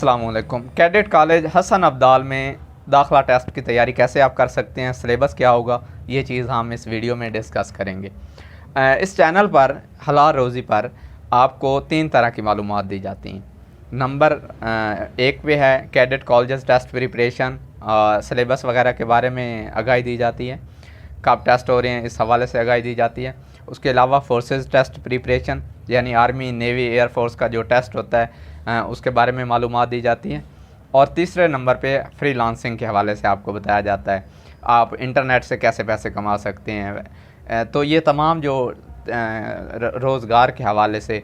अस्सलामुअलैकुम। Cadet college Hasan Abdal में दाखिला टेस्ट की तैयारी कैसे आप कर सकते हैं, सिलेबस क्या होगा, ये चीज़ हम इस वीडियो में डिस्कस करेंगे। इस चैनल पर हलाल रोज़ी पर आपको 3 तरह की मालूमात दी जाती हैं। नंबर 1 पे है cadet college test preparation, syllabus वगैरह के बारे में आगाही दी जाती है, कब टेस्ट हो रहे हैं इस हवाले से आगाही दी जाती है। उसके अलावा फोर्सेस टेस्ट प्रिपरेशन यानी आर्मी, नेवी, एयरफोर्स का जो टेस्ट होता है उसके बारे में मालूमात दी जाती है। और तीसरे नंबर पे फ्रीलांसिंग के हवाले से आपको बताया जाता है आप इंटरनेट से कैसे पैसे कमा सकते हैं। तो ये तमाम जो रोज़गार के हवाले से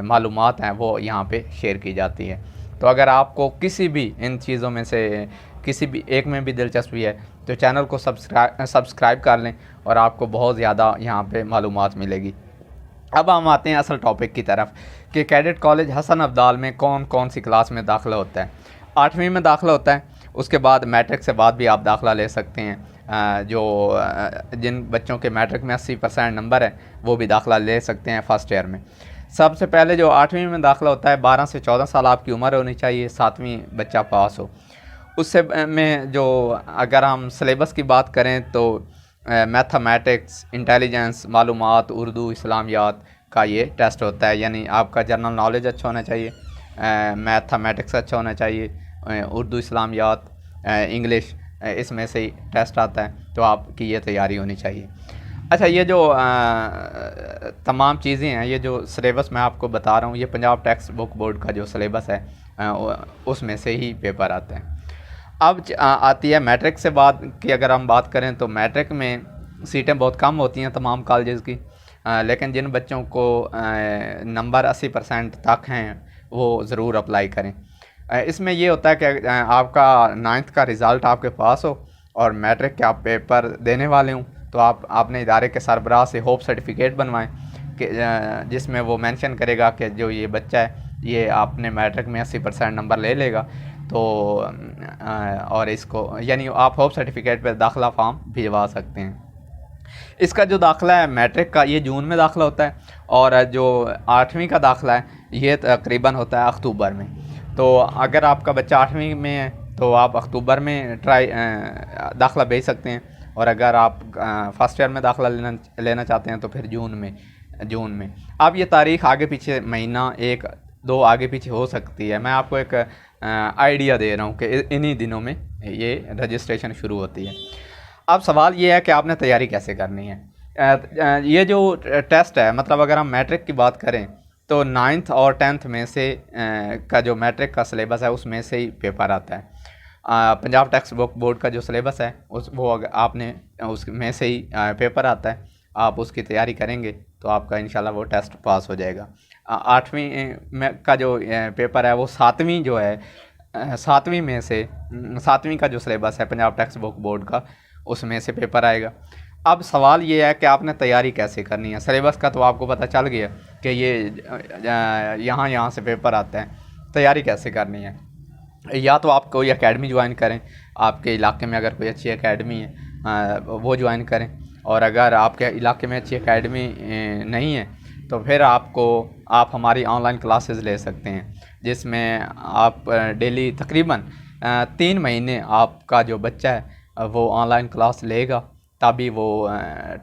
मालूमात हैं वो यहाँ पे शेयर की जाती है। तो अगर आपको किसी भी इन चीज़ों में से किसी भी एक में भी दिलचस्पी है तो चैनल को सब्सक्राइब कर लें और आपको बहुत ज़्यादा यहाँ पे मालूमात मिलेगी। अब हम आते हैं असल टॉपिक की तरफ कि कैडेट कॉलेज हसन अब्दाल में कौन कौन सी क्लास में दाखिला होता है। 8वीं में दाखिला होता है, उसके बाद मैट्रिक से बाद भी आप दाखिला ले सकते हैं। जिन बच्चों के मैट्रिक में 80% नंबर है वो भी दाखिला ले सकते हैं फर्स्ट ईयर में। सबसे पहले जो 8वीं में दाखिला होता है 12 से 14 साल आपकी उम्र होनी चाहिए, 7वीं बच्चा पास हो। उससे में जो अगर हम सिलेबस की बात करें तो मैथमेटिक्स, इंटेलिजेंस, मालूमात, उर्दू, इस्लामियात का ये टेस्ट होता है। यानी आपका जनरल नॉलेज अच्छा होना चाहिए, मैथमेटिक्स अच्छा होना चाहिए, उर्दू, इस्लामियात, इंग्लिश, इसमें से ही टेस्ट आता है। तो आपकी ये तैयारी होनी चाहिए। अच्छा, ये जो तमाम चीज़ें हैं, ये जो सिलेबस मैं आपको बता रहा हूँ, ये पंजाब टेक्स्ट बुक बोर्ड का जो सिलेबस है उसमें से ही पेपर आता है। अब आती है मैट्रिक से बाद की अगर हम बात करें तो मैट्रिक में सीटें बहुत कम होती हैं तमाम कॉलेजेस की, लेकिन जिन बच्चों को नंबर 80% तक हैं वो ज़रूर अप्लाई करें। इसमें ये होता है कि आपका 9th का रिज़ल्ट आपके पास हो और मैट्रिक के आप पेपर देने वाले हों तो आप अपने इदारे के सरबराह से होप सर्टिफिकेट बनवाएं कि जिसमें वो मेंशन करेगा कि जो ये बच्चा है ये आपने मैट्रिक में 80% नंबर ले लेगा। तो और इसको यानी आप होप सर्टिफिकेट पर दाखिला फॉर्म भिजवा सकते हैं। इसका जो दाखिला है मैट्रिक का ये जून में दाखिला होता है और जो 8वीं का दाखिला है ये तकरीबन होता है अक्टूबर में। तो अगर आपका बच्चा 8वीं में है तो आप अक्टूबर में दाखिला भेज सकते हैं, और अगर आप फर्स्ट ईयर में दाखिला लेना चाहते हैं तो फिर जून में। अब ये तारीख़ आगे पीछे महीना 1-2 आगे पीछे हो सकती है। मैं आपको एक आइडिया दे रहा हूँ कि इन्हीं दिनों में ये रजिस्ट्रेशन शुरू होती है। अब सवाल ये है कि आपने तैयारी कैसे करनी है। ये जो टेस्ट है, मतलब अगर हम मैट्रिक की बात करें तो 9th और 10th में से का जो मैट्रिक का सिलेबस है उसमें से ही पेपर आता है। पंजाब टेक्स्ट बुक बोर्ड का जो सिलेबस है वो आपने उसमें से ही पेपर आता है। आप उसकी तैयारी करेंगे तो आपका इंशाल्लाह वो टेस्ट पास हो जाएगा। 8वीं में का जो पेपर है वो 7वीं जो है 7वीं में से 7वीं का जो सिलेबस है पंजाब टेक्स्ट बुक बोर्ड का उसमें से पेपर आएगा। अब सवाल ये है कि आपने तैयारी कैसे करनी है। सिलेबस का तो आपको पता चल गया कि ये यहाँ से पेपर आता है। तैयारी कैसे करनी है, या तो आप कोई एकेडमी ज्वाइन करें, आपके इलाके में अगर कोई अच्छी एकेडमी है वो ज्वाइन करें, और अगर आपके इलाके में अच्छी एकेडमी नहीं है तो फिर आप हमारी ऑनलाइन क्लासेस ले सकते हैं, जिसमें आप डेली तकरीबन 3 महीने आपका जो बच्चा है वो ऑनलाइन क्लास लेगा, तभी वो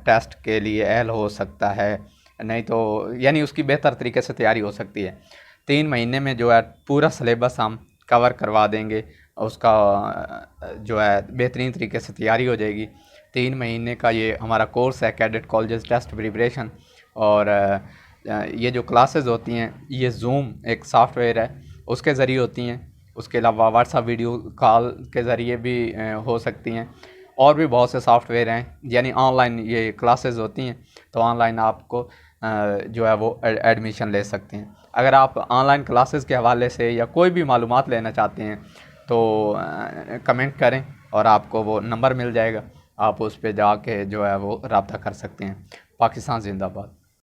टेस्ट के लिए अहल हो सकता है। नहीं तो यानी उसकी बेहतर तरीके से तैयारी हो सकती है। 3 महीने में जो है पूरा सिलेबस हम कवर करवा देंगे, उसका जो है बेहतरीन तरीके से तैयारी हो जाएगी। 3 महीने का ये हमारा कोर्स है कैडेट कॉलेज टेस्ट प्रिपरेशन। और ये जो क्लासेस होती हैं ये जूम एक सॉफ्टवेयर है उसके ज़रिए होती हैं। उसके अलावा व्हाट्सएप वीडियो कॉल के ज़रिए भी हो सकती हैं, और भी बहुत से सॉफ्टवेयर हैं। यानी ऑनलाइन ये क्लासेस होती हैं तो ऑनलाइन आपको जो है वो एडमिशन ले सकते हैं। अगर आप ऑनलाइन क्लासेस के हवाले से या कोई भी मालूमात लेना चाहते हैं तो कमेंट करें और आपको वो नंबर मिल जाएगा, आप उस पर जाके जो है वो रब्ता कर सकते हैं। पाकिस्तान जिंदाबाद।